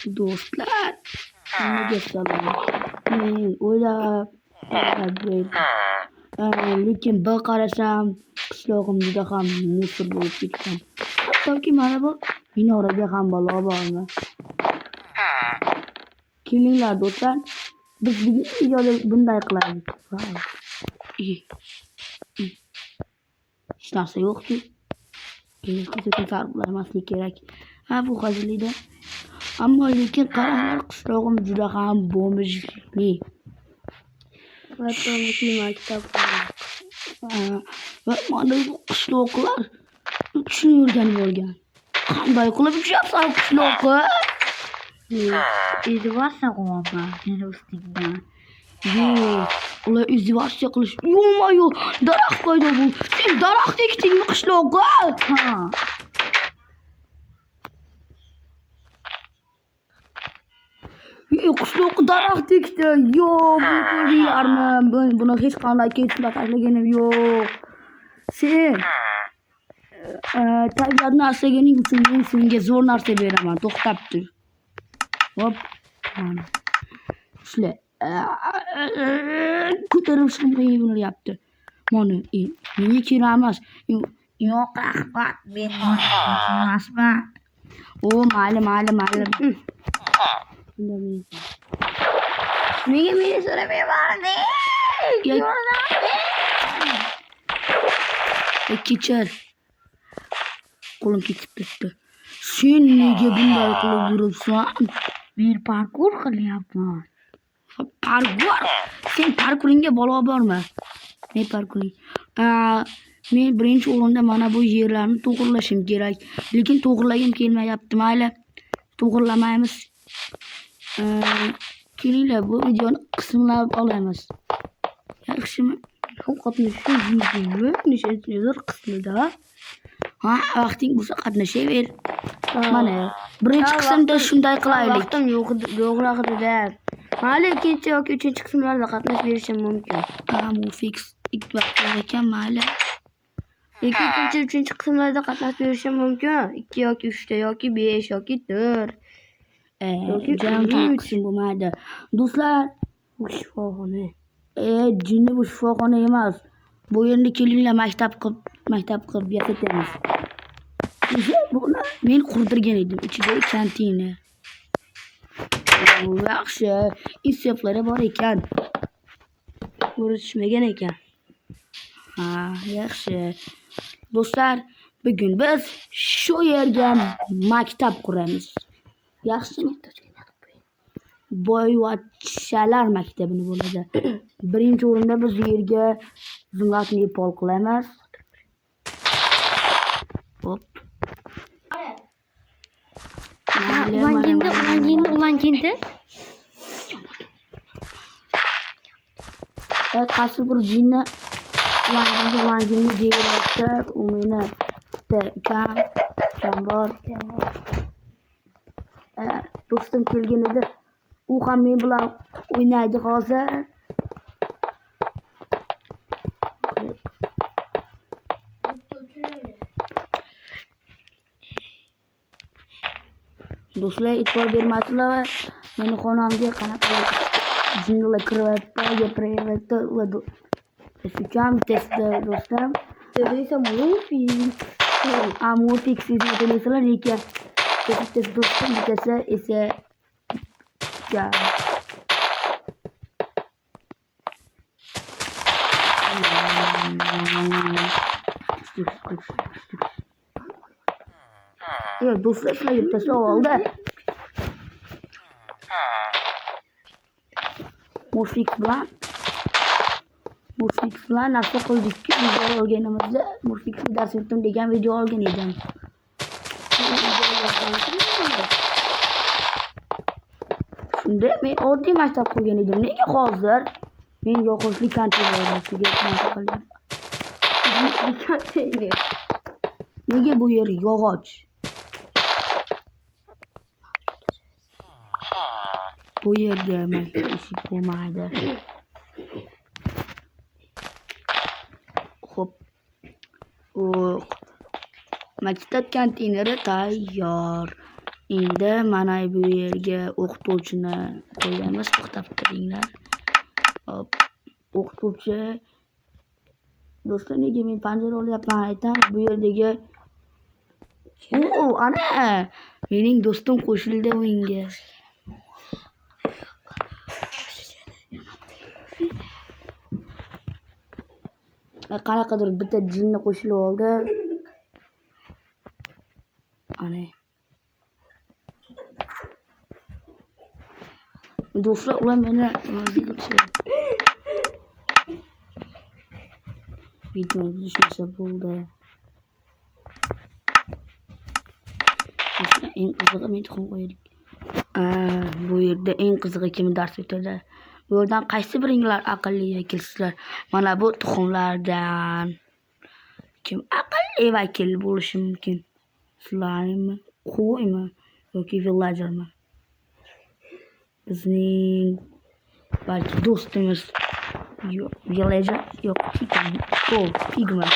Do'stlar, nimaga salom? Men o'ylab lekin bir qarasam, qishlog'im juda ham musor bo'lib ketgan. Hattoki mana bu minoraga ham balo bormi? Kelinglar do'stlar, biz bugun videoda bunday qilaylik. Hech narsa yo'q-ku. Sekin farqlamaslik kerak. Ha, bu hazilida. Ammo lekin qaranglar, qishlog'im juda ham bo'mishli. Va mana bu qishloqlar uchishni o'rganib olgan. Qanday qilib uchyapsan qishloqqa? İzdivaçla kovaplar seni ustingdan. Ular izdivaçcha qilish. Yo'q, daraxt paydo bo'ldi. Sen daraxt ekdingmi qishloqqa? Ha. Qishloqqa daraxt ekdi. Yo'q, bu ko'ringlarmi? Buni hech qanday ketib tashlaganim yo'q. Sen tabiat narsaganing uchun men senga zo'r narsa beraman. To'xtab tur. Hop. Ishla. Ko'tarib chiqmayapti. Mana, menga kerak emas. Yo'q, rahmat. Men emasman. O, mayli. Nega meni so'ramayapsan? Kechir. Qo'lim ketib ketdi. Sen nega bunday qilib yuribsan? Men parkur qilyapman. Parkur? Sen parkuringga balo bormi? Ne parkuring? Men birinchi o'rinda mana bu yerlarni to'g'irlashim kerak. Lekin to'g'irlagim kelmayapti. Mayli, to'g'irlamaymiz. Kelinglar, bu videoni qismlab olamiz. Yaxshimi? Qatnashishni nechasidir qismida. Ha, vaqting bo'lsa qatnashaver. Mana, birinchi qismda shunday qilaylik. Vaqtim yo'q haqida. Mayli, ikkinchi yoki uchinchi qismlarda qatnashib berishim mumkin. Bu fix vaqt ekan, mayli. Ikkinchi, uchinchi qismlarda qatnashib berishim mumkin. 2 yoki 3 ta yoki 5 yoki 4. Jam taqsim bo'lmaydi. Do'stlar, bu shifoxona. Jinni bu shifoxona emas. Bu yerni kelinglar maktab qilib yasatamiz. Buni men qurdirgan edim. Ichida kantina. Yaxshi, isyoplari bor ekan. Ko'rishmagan ekan. Ha, yaxshi. Do'stlar, bugun biz shu yerga maktab quramiz. Yaxshimi? Boyvachchalar maktabini bo'ladi. Birinchi o'rinda biz yerga zumratni pol qilamiz. Hop. Ulan kendi. Qaysi bir jinni ulan jinni deyapti, u meni kam bor. Do'stim kelgan edi. U ham men bilan o'ynaydi hozir. Do'stlar, e'tibor bermasizlar. Meni xonamga qanaqa jinnilar kiryapti, gapiryapti. Fikam testda do'stlar. Desa Mufix. Mufix sizlar lekin test do'stim desa esa ya. Do'stlar sizlarga bitta savolda. Mufix bilan narsa qildikki, video olganimizda Mufix dars o'tdim degan video olgan edim. Shunda men oddiy maktab qilgan edim. Nega hozir men yo'qo'shlik kantinasiga qilyapman? Nega bu yer yog'och? Bu yerga maktab bo'lmaydi. Xo'p. Maktab konteyneri tayyor. Endi mana bu yerga o'qituvchini qo'yamiz. To'xtab turinglar. Hop. O'qituvchi do'stlar, nega men panjara olyapman aytam. Bu yerdagi ana mening do'stim qo'shildi o'yinga. Qanaqadir bitta jinni qo'shilib oldi. Ana. Do'stlar, ular meni video tushirsa bo'ldi. Eng qizig'i men tuxum qo'ydik. Bu yerda eng qizig'i kim dars o'tadi? Bu yerdan qaysi biringlar aqlli vakilsizlar? Mana bu tuxumlardan kim aqlli vakil bo'lishi mumkin? Sizlarmi, qo'ymi yoki villagermi? Bizning balki do'stimiz villager yo'q, pigma.